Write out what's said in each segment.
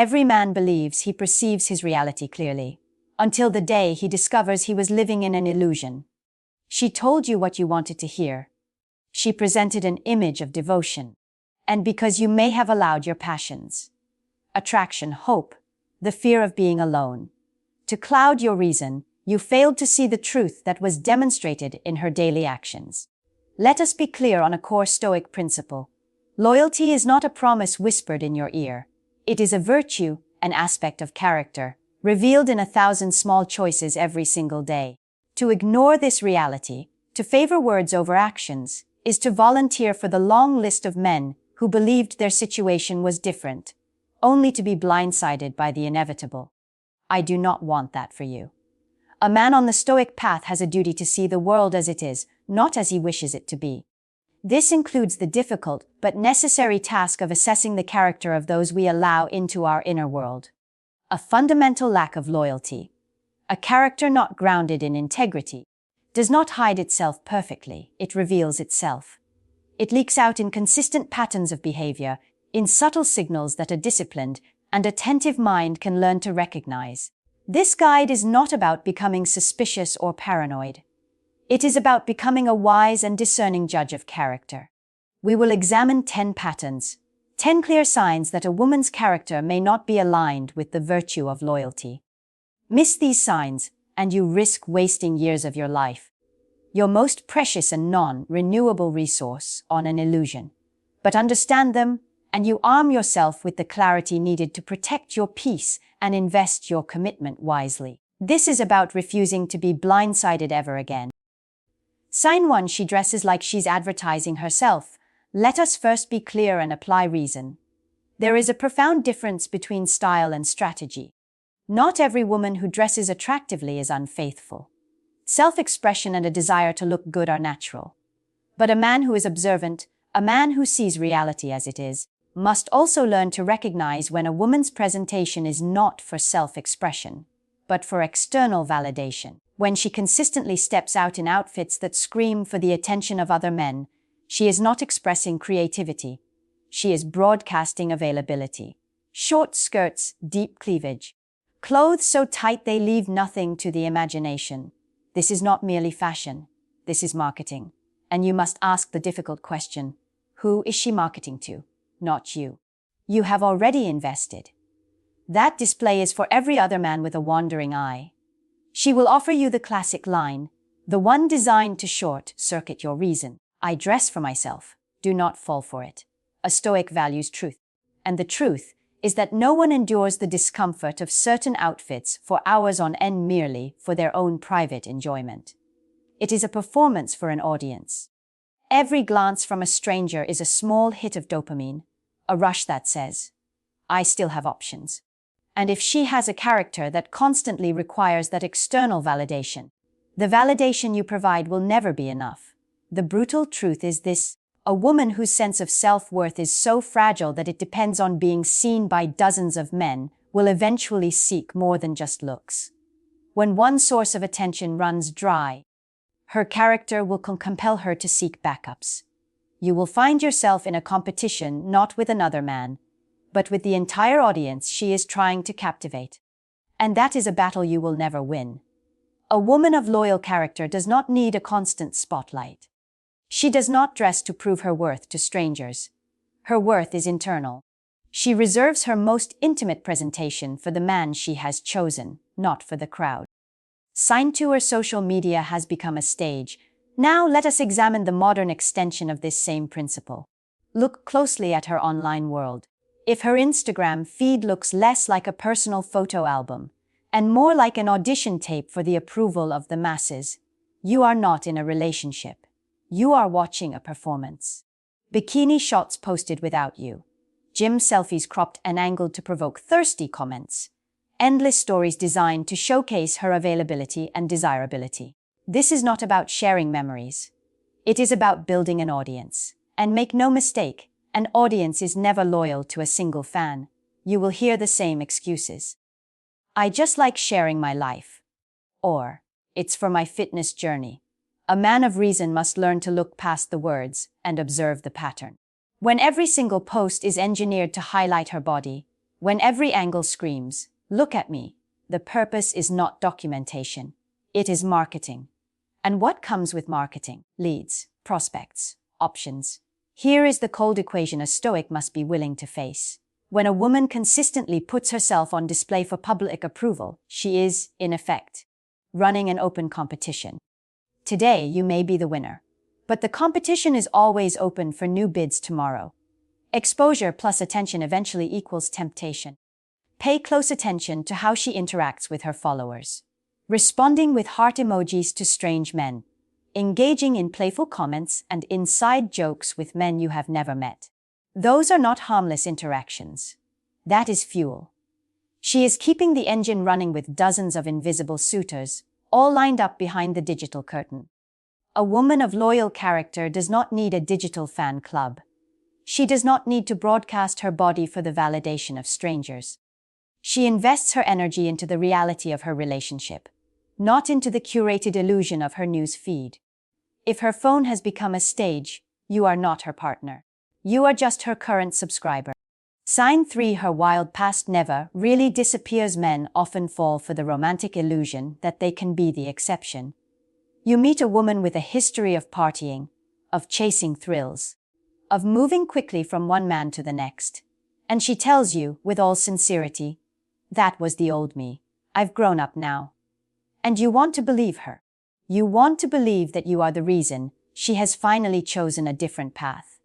Every man believes he perceives his reality clearly, until the day he discovers he was living in an illusion. She told you what you wanted to hear. She presented an image of devotion. And because you may have allowed your passions, attraction, hope, the fear of being alone, to cloud your reason, you failed to see the truth that was demonstrated in her daily actions. Let us be clear on a core Stoic principle. Loyalty is not a promise whispered in your ear. It is a virtue, an aspect of character, revealed in 1,000 small choices every single day. To ignore this reality, to favor words over actions, is to volunteer for the long list of men who believed their situation was different, only to be blindsided by the inevitable. I do not want that for you. A man on the Stoic path has a duty to see the world as it is, not as he wishes it to be. This includes the difficult but necessary task of assessing the character of those we allow into our inner world. A fundamental lack of loyalty, a character not grounded in integrity, does not hide itself perfectly, it reveals itself. It leaks out in consistent patterns of behavior, in subtle signals that a disciplined and attentive mind can learn to recognize. This guide is not about becoming suspicious or paranoid. It is about becoming a wise and discerning judge of character. We will examine 10 patterns, 10 clear signs that a woman's character may not be aligned with the virtue of loyalty. Miss these signs, and you risk wasting years of your life, your most precious and non-renewable resource, on an illusion. But understand them, and you arm yourself with the clarity needed to protect your peace and invest your commitment wisely. This is about refusing to be blindsided ever again. Sign 1. She dresses like she's advertising herself. Let us first be clear and apply reason. There is a profound difference between style and strategy. Not every woman who dresses attractively is unfaithful. Self-expression and a desire to look good are natural. But a man who is observant, a man who sees reality as it is, must also learn to recognize when a woman's presentation is not for self-expression, but for external validation. When she consistently steps out in outfits that scream for the attention of other men, she is not expressing creativity. She is broadcasting availability. Short skirts, deep cleavage. Clothes so tight they leave nothing to the imagination. This is not merely fashion. This is marketing. And you must ask the difficult question, who is she marketing to? Not you. You have already invested. That display is for every other man with a wandering eye. She will offer you the classic line, the one designed to short-circuit your reason. I dress for myself. Do not fall for it. A Stoic values truth. And the truth is that no one endures the discomfort of certain outfits for hours on end merely for their own private enjoyment. It is a performance for an audience. Every glance from a stranger is a small hit of dopamine, a rush that says, I still have options. And if she has a character that constantly requires that external validation, the validation you provide will never be enough. The brutal truth is this: a woman whose sense of self-worth is so fragile that it depends on being seen by dozens of men will eventually seek more than just looks. When one source of attention runs dry, her character will compel her to seek backups. You will find yourself in a competition not with another man, but with the entire audience she is trying to captivate. And that is a battle you will never win. A woman of loyal character does not need a constant spotlight. She does not dress to prove her worth to strangers. Her worth is internal. She reserves her most intimate presentation for the man she has chosen, not for the crowd. Sign 2. Her social media has become a stage. Now let us examine the modern extension of this same principle. Look closely at her online world. If her Instagram feed looks less like a personal photo album and more like an audition tape for the approval of the masses, you are not in a relationship. You are watching a performance. Bikini shots posted without you. Gym selfies cropped and angled to provoke thirsty comments. Endless stories designed to showcase her availability and desirability. This is not about sharing memories. It is about building an audience. And make no mistake, an audience is never loyal to a single fan. You will hear the same excuses. I just like sharing my life. Or, it's for my fitness journey. A man of reason must learn to look past the words and observe the pattern. When every single post is engineered to highlight her body, When every angle screams, "Look at me," the purpose is not documentation. It is marketing. And what comes with marketing? Leads, prospects, options. Here is the cold equation a Stoic must be willing to face. When a woman consistently puts herself on display for public approval, she is, in effect, running an open competition. Today, you may be the winner, but the competition is always open for new bids tomorrow. Exposure plus attention eventually equals temptation. Pay close attention to how she interacts with her followers. Responding with heart emojis to strange men. Engaging in playful comments and inside jokes with men you have never met. Those are not harmless interactions. That is fuel. She is keeping the engine running with dozens of invisible suitors, all lined up behind the digital curtain. A woman of loyal character does not need a digital fan club. She does not need to broadcast her body for the validation of strangers. She invests her energy into the reality of her relationship, not into the curated illusion of her news feed. If her phone has become a stage, you are not her partner. You are just her current subscriber. Sign 3. Her wild past never really disappears. Men often fall for the romantic illusion that they can be the exception. You meet a woman with a history of partying, of chasing thrills, of moving quickly from one man to the next, and she tells you, with all sincerity, "That was the old me. I've grown up now." And you want to believe her. You want to believe that you are the reason she has finally chosen a different path.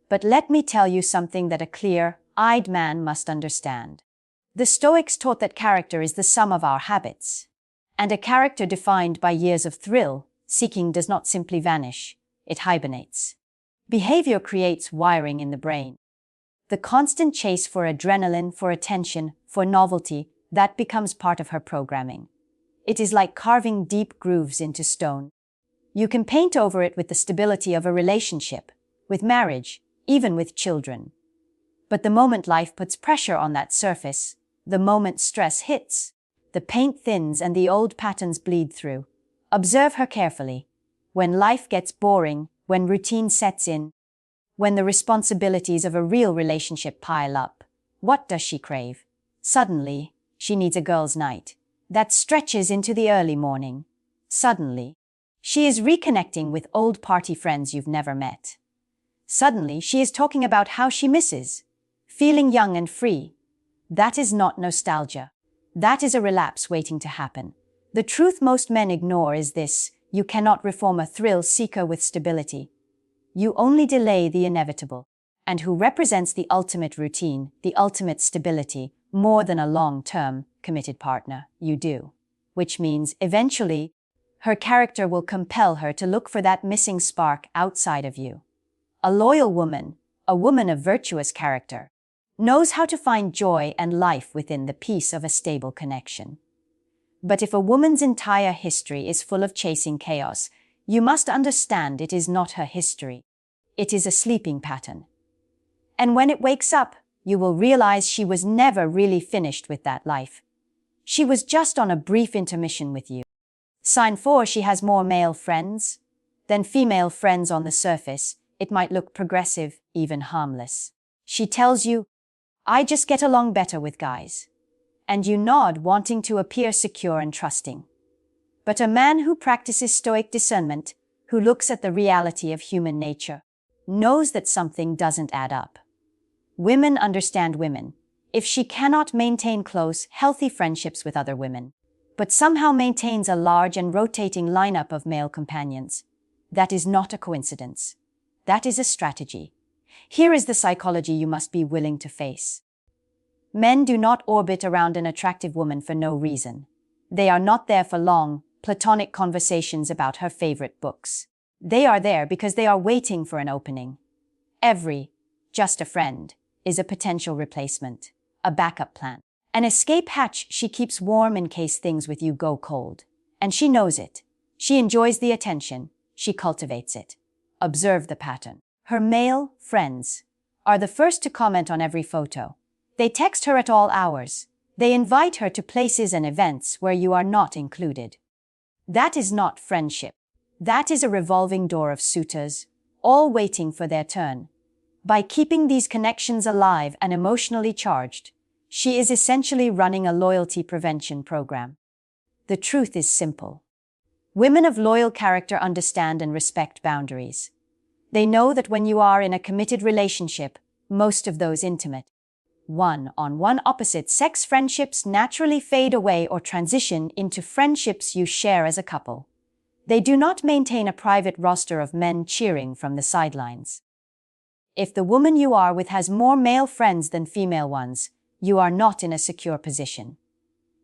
But let me tell you something that a clear-eyed man must understand. The Stoics taught that character is the sum of our habits. And a character defined by years of thrill-seeking does not simply vanish, it hibernates. Behavior creates wiring in the brain. The constant chase for adrenaline, for attention, for novelty, that becomes part of her programming. It is like carving deep grooves into stone. You can paint over it with the stability of a relationship, with marriage, even with children. But the moment life puts pressure on that surface, the moment stress hits, the paint thins and the old patterns bleed through. Observe her carefully. When life gets boring, when routine sets in, when the responsibilities of a real relationship pile up, what does she crave? Suddenly, she needs a girls' night that stretches into the early morning. Suddenly, she is reconnecting with old party friends you've never met. Suddenly, she is talking about how she misses feeling young and free. That is not nostalgia. That is a relapse waiting to happen. The truth most men ignore is this: you cannot reform a thrill seeker with stability. You only delay the inevitable. And who represents the ultimate routine, the ultimate stability, more than a long-term, committed partner? You do. Which means, eventually, her character will compel her to look for that missing spark outside of you. A loyal woman, a woman of virtuous character, knows how to find joy and life within the peace of a stable connection. But if a woman's entire history is full of chasing chaos, you must understand it is not her history. It is a sleeping pattern. And when it wakes up, you will realize she was never really finished with that life. She was just on a brief intermission with you. Sign 4. She has more male friends than female friends. On the surface, it might look progressive, even harmless. She tells you, "I just get along better with guys." And you nod, wanting to appear secure and trusting. But a man who practices Stoic discernment, who looks at the reality of human nature, knows that something doesn't add up. Women understand women. If she cannot maintain close, healthy friendships with other women, but somehow maintains a large and rotating lineup of male companions, that is not a coincidence. That is a strategy. Here is the psychology you must be willing to face. Men do not orbit around an attractive woman for no reason. They are not there for long, platonic conversations about her favorite books. They are there because they are waiting for an opening. Every "just a friend" is a potential replacement, a backup plan, an escape hatch she keeps warm in case things with you go cold. And she knows it. She enjoys the attention. She cultivates it. Observe the pattern. Her male friends are the first to comment on every photo. They text her at all hours. They invite her to places and events where you are not included. That is not friendship. That is a revolving door of suitors, all waiting for their turn. By keeping these connections alive and emotionally charged, She is essentially running a loyalty prevention program. The truth is simple. Women of loyal character understand and respect boundaries. They know that when you are in a committed relationship, most of those intimate, one-on-one opposite-sex friendships naturally fade away or transition into friendships you share as a couple. They do not maintain a private roster of men cheering from the sidelines. If the woman you are with has more male friends than female ones, you are not in a secure position.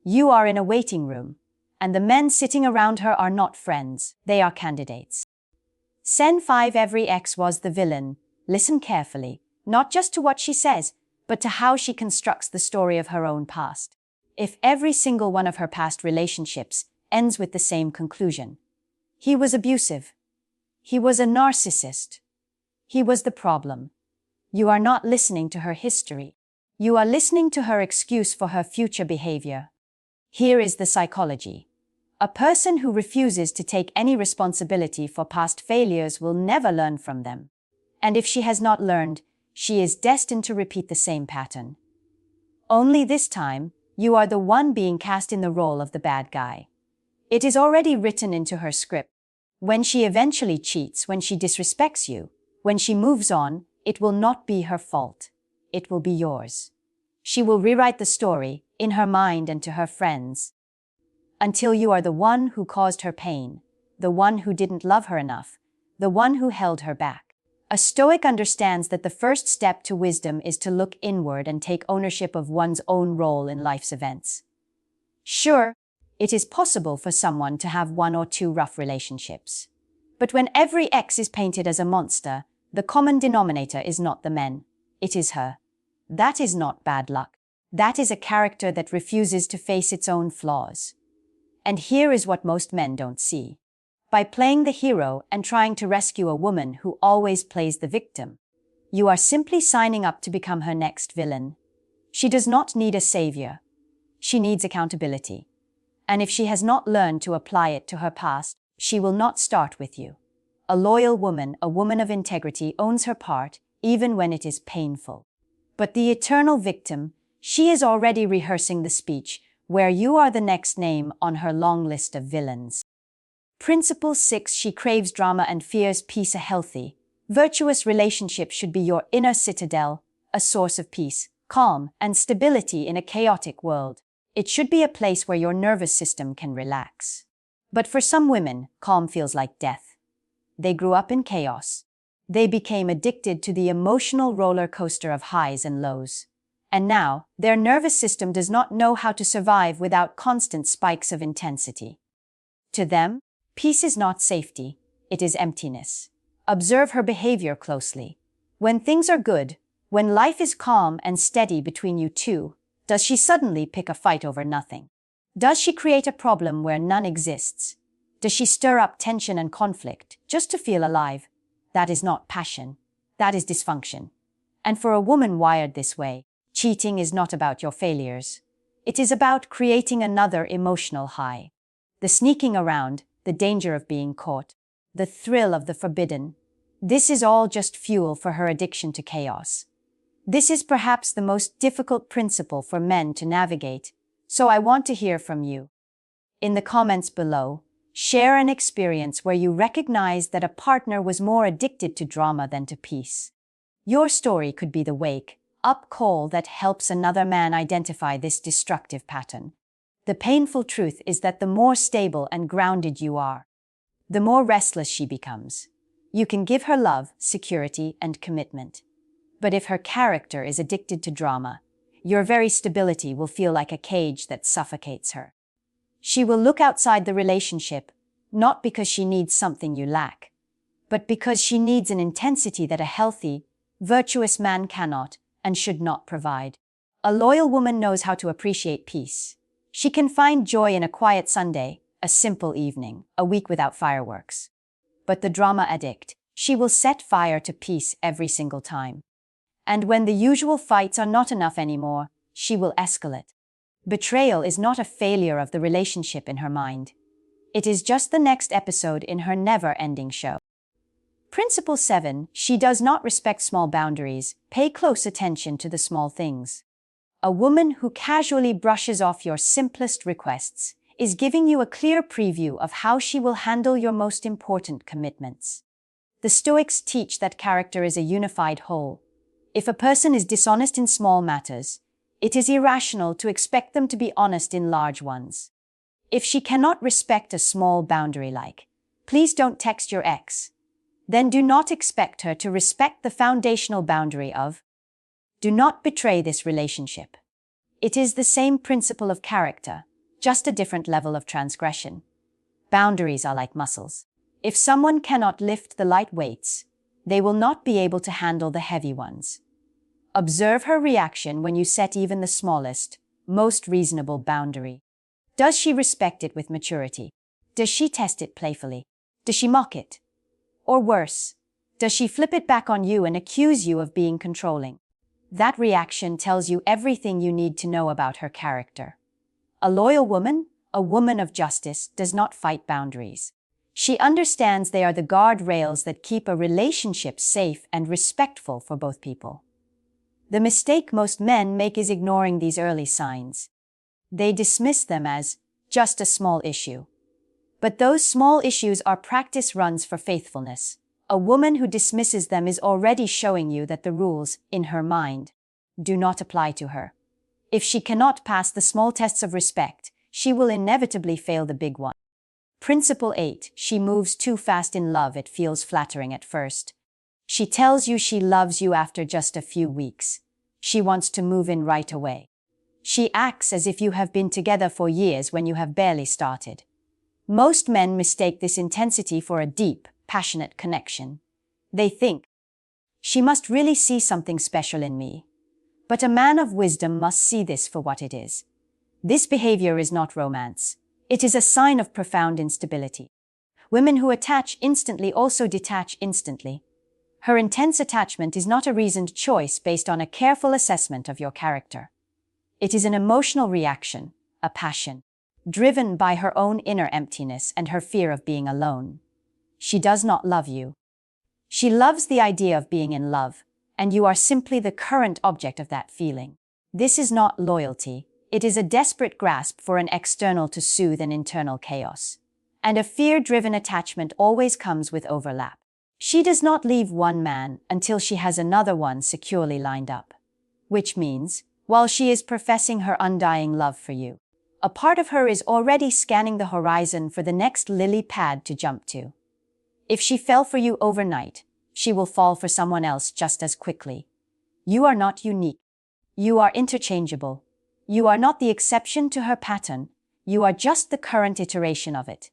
You are in a waiting room, and the men sitting around her are not friends, they are candidates. Scene 5. Every ex was the villain. Listen carefully, not just to what she says, but to how she constructs the story of her own past. If every single one of her past relationships ends with the same conclusion: he was abusive, he was a narcissist, he was the problem, you are not listening to her history. You are listening to her excuse for her future behavior. Here is the psychology. A person who refuses to take any responsibility for past failures will never learn from them. And if she has not learned, she is destined to repeat the same pattern. Only this time, you are the one being cast in the role of the bad guy. It is already written into her script. When she eventually cheats, when she disrespects you, when she moves on, it will not be her fault. It will be yours. She will rewrite the story, in her mind and to her friends, until you are the one who caused her pain, the one who didn't love her enough, the one who held her back. A Stoic understands that the first step to wisdom is to look inward and take ownership of one's own role in life's events. Sure, it is possible for someone to have one or two rough relationships. But when every ex is painted as a monster, the common denominator is not the men, it is her. That is not bad luck. That is a character that refuses to face its own flaws. And here is what most men don't see. By playing the hero and trying to rescue a woman who always plays the victim, you are simply signing up to become her next villain. She does not need a savior. She needs accountability. And if she has not learned to apply it to her past, she will not start with you. A loyal woman, a woman of integrity, owns her part, even when it is painful. But the eternal victim, she is already rehearsing the speech, where you are the next name on her long list of villains. Principle 6. She craves drama and fears peace. A healthy, virtuous relationship should be your inner citadel, a source of peace, calm, and stability in a chaotic world. It should be a place where your nervous system can relax. But for some women, calm feels like death. They grew up in chaos. They became addicted to the emotional roller coaster of highs and lows. And now, their nervous system does not know how to survive without constant spikes of intensity. To them, peace is not safety, it is emptiness. Observe her behavior closely. When things are good, when life is calm and steady between you two, does she suddenly pick a fight over nothing? Does she create a problem where none exists? Does she stir up tension and conflict just to feel alive? That is not passion. That is dysfunction. And for a woman wired this way, cheating is not about your failures. It is about creating another emotional high. The sneaking around, the danger of being caught, the thrill of the forbidden. This is all just fuel for her addiction to chaos. This is perhaps the most difficult principle for men to navigate, so I want to hear from you. In the comments below, share an experience where you recognized that a partner was more addicted to drama than to peace. Your story could be the wake-up call that helps another man identify this destructive pattern. The painful truth is that the more stable and grounded you are, the more restless she becomes. You can give her love, security, and commitment. But if her character is addicted to drama, your very stability will feel like a cage that suffocates her. She will look outside the relationship, not because she needs something you lack, but because she needs an intensity that a healthy, virtuous man cannot and should not provide. A loyal woman knows how to appreciate peace. She can find joy in a quiet Sunday, a simple evening, a week without fireworks. But the drama addict, she will set fire to peace every single time. And when the usual fights are not enough anymore, she will escalate. Betrayal is not a failure of the relationship in her mind. It is just the next episode in her never-ending show. Principle 7. She does not respect small boundaries. Pay close attention to the small things. A woman who casually brushes off your simplest requests is giving you a clear preview of how she will handle your most important commitments. The Stoics teach that character is a unified whole. If a person is dishonest in small matters, it is irrational to expect them to be honest in large ones. If she cannot respect a small boundary like, "Please don't text your ex," then do not expect her to respect the foundational boundary of, "Do not betray this relationship." It is the same principle of character, just a different level of transgression. Boundaries are like muscles. If someone cannot lift the light weights, they will not be able to handle the heavy ones. Observe her reaction when you set even the smallest, most reasonable boundary. Does she respect it with maturity? Does she test it playfully? Does she mock it? Or worse, does she flip it back on you and accuse you of being controlling? That reaction tells you everything you need to know about her character. A loyal woman, a woman of justice, does not fight boundaries. She understands they are the guardrails that keep a relationship safe and respectful for both people. The mistake most men make is ignoring these early signs. They dismiss them as just a small issue. But those small issues are practice runs for faithfulness. A woman who dismisses them is already showing you that the rules, in her mind, do not apply to her. If she cannot pass the small tests of respect, she will inevitably fail the big one. Principle 8. She moves too fast in love. It feels flattering at first. She tells you she loves you after just a few weeks. She wants to move in right away. She acts as if you have been together for years when you have barely started. Most men mistake this intensity for a deep, passionate connection. They think, "She must really see something special in me." But a man of wisdom must see this for what it is. This behavior is not romance. It is a sign of profound instability. Women who attach instantly also detach instantly. Her intense attachment is not a reasoned choice based on a careful assessment of your character. It is an emotional reaction, a passion, driven by her own inner emptiness and her fear of being alone. She does not love you. She loves the idea of being in love, and you are simply the current object of that feeling. This is not loyalty. It is a desperate grasp for an external to soothe an internal chaos. And a fear-driven attachment always comes with overlap. She does not leave one man until she has another one securely lined up. Which means, while she is professing her undying love for you, a part of her is already scanning the horizon for the next lily pad to jump to. If she fell for you overnight, she will fall for someone else just as quickly. You are not unique. You are interchangeable. You are not the exception to her pattern. You are just the current iteration of it.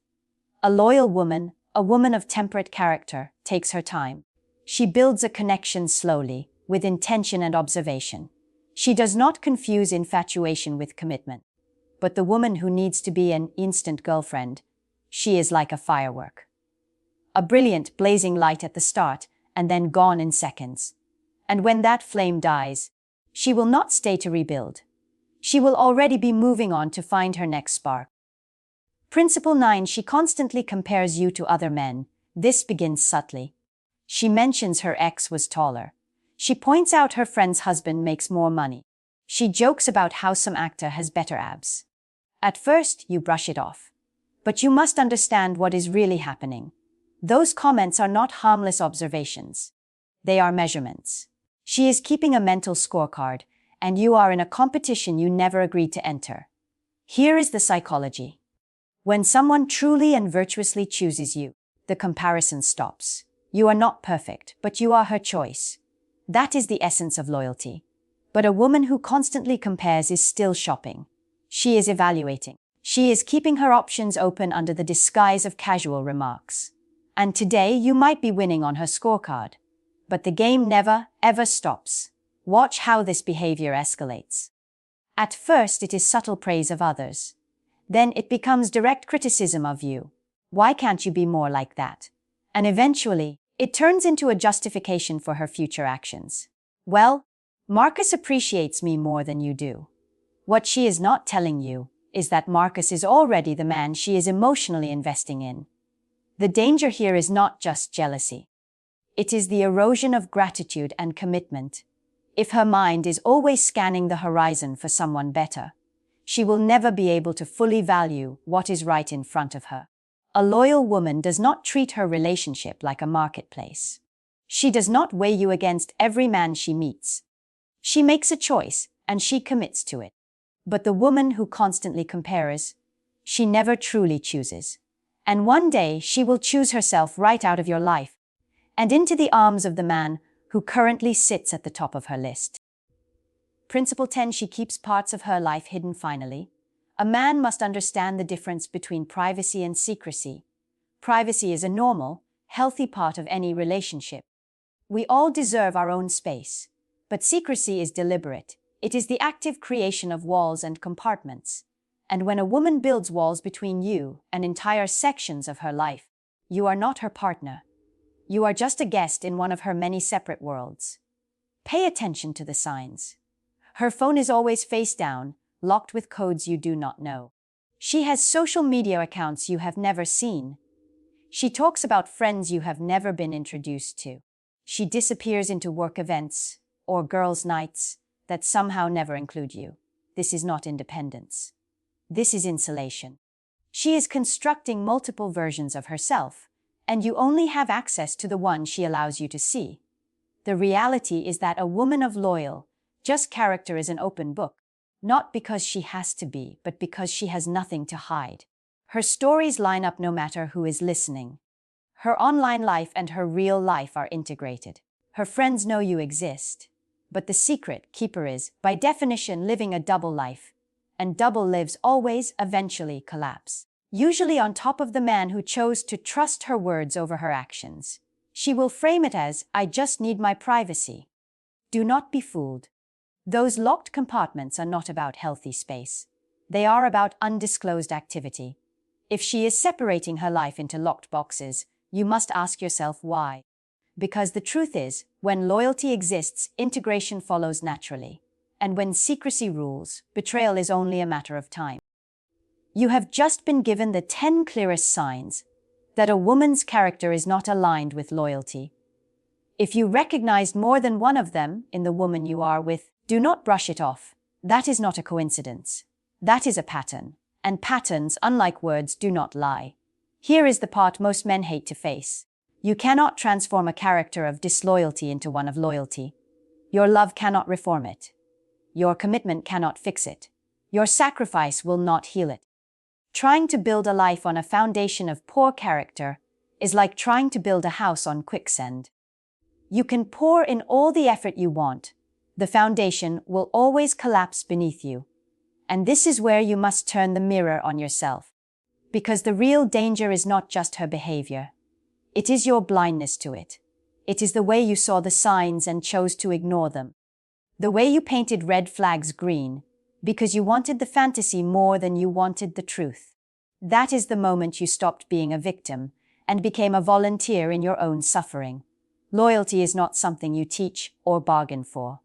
A loyal woman, a woman of temperate character, takes her time. She builds a connection slowly, with intention and observation. She does not confuse infatuation with commitment. But the woman who needs to be an instant girlfriend, she is like a firework. A brilliant, blazing light at the start, and then gone in seconds. And when that flame dies, she will not stay to rebuild. She will already be moving on to find her next spark. Principle 9. She constantly compares you to other men. This begins subtly. She mentions her ex was taller. She points out her friend's husband makes more money. She jokes about how some actor has better abs. At first, you brush it off. But you must understand what is really happening. Those comments are not harmless observations. They are measurements. She is keeping a mental scorecard, and you are in a competition you never agreed to enter. Here is the psychology. When someone truly and virtuously chooses you, the comparison stops. You are not perfect, but you are her choice. That is the essence of loyalty. But a woman who constantly compares is still shopping. She is evaluating. She is keeping her options open under the disguise of casual remarks. And today you might be winning on her scorecard. But the game never, ever stops. Watch how this behavior escalates. At first it is subtle praise of others. Then it becomes direct criticism of you. Why can't you be more like that? And eventually, it turns into a justification for her future actions. Well, Marcus appreciates me more than you do. What she is not telling you is that Marcus is already the man she is emotionally investing in. The danger here is not just jealousy. It is the erosion of gratitude and commitment. If her mind is always scanning the horizon for someone better, she will never be able to fully value what is right in front of her. A loyal woman does not treat her relationship like a marketplace. She does not weigh you against every man she meets. She makes a choice, and she commits to it. But the woman who constantly compares, she never truly chooses. And one day she will choose herself right out of your life and into the arms of the man who currently sits at the top of her list. Principle 10. She keeps parts of her life hidden. Finally, a man must understand the difference between privacy and secrecy. Privacy is a normal, healthy part of any relationship. We all deserve our own space, but secrecy is deliberate. It is the active creation of walls and compartments. And when a woman builds walls between you and entire sections of her life, you are not her partner. You are just a guest in one of her many separate worlds. Pay attention to the signs. Her phone is always face down, locked with codes you do not know. She has social media accounts you have never seen. She talks about friends you have never been introduced to. She disappears into work events or girls' nights that somehow never include you. This is not independence. This is insulation. She is constructing multiple versions of herself, and you only have access to the one she allows you to see. The reality is that a woman of loyal, just character is an open book, not because she has to be, but because she has nothing to hide. Her stories line up no matter who is listening. Her online life and her real life are integrated. Her friends know you exist. But the secret keeper is, by definition, living a double life. And double lives always, eventually collapse. Usually on top of the man who chose to trust her words over her actions. She will frame it as, I just need my privacy. Do not be fooled. Those locked compartments are not about healthy space. They are about undisclosed activity. If she is separating her life into locked boxes, you must ask yourself why. Because the truth is, when loyalty exists, integration follows naturally. And when secrecy rules, betrayal is only a matter of time. You have just been given the 10 clearest signs that a woman's character is not aligned with loyalty. If you recognized more than one of them in the woman you are with, do not brush it off. That is not a coincidence. That is a pattern. And patterns, unlike words, do not lie. Here is the part most men hate to face. You cannot transform a character of disloyalty into one of loyalty. Your love cannot reform it. Your commitment cannot fix it. Your sacrifice will not heal it. Trying to build a life on a foundation of poor character is like trying to build a house on quicksand. You can pour in all the effort you want. The foundation will always collapse beneath you. And this is where you must turn the mirror on yourself. Because the real danger is not just her behavior. It is your blindness to it. It is the way you saw the signs and chose to ignore them. The way you painted red flags green because you wanted the fantasy more than you wanted the truth. That is the moment you stopped being a victim and became a volunteer in your own suffering. Loyalty is not something you teach or bargain for.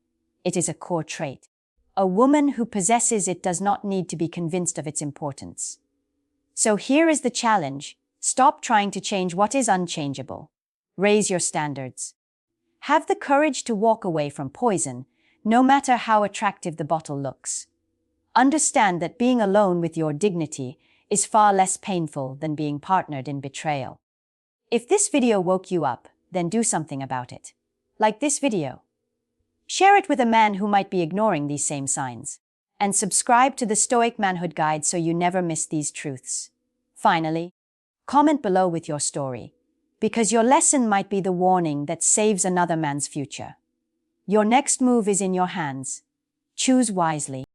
It is a core trait. A woman who possesses it does not need to be convinced of its importance. So here is the challenge. Stop trying to change what is unchangeable. Raise your standards. Have the courage to walk away from poison, no matter how attractive the bottle looks. Understand that being alone with your dignity is far less painful than being partnered in betrayal. If this video woke you up, then do something about it. Like this video. Share it with a man who might be ignoring these same signs. And subscribe to the Stoic Manhood Guide so you never miss these truths. Finally, comment below with your story, because your lesson might be the warning that saves another man's future. Your next move is in your hands. Choose wisely.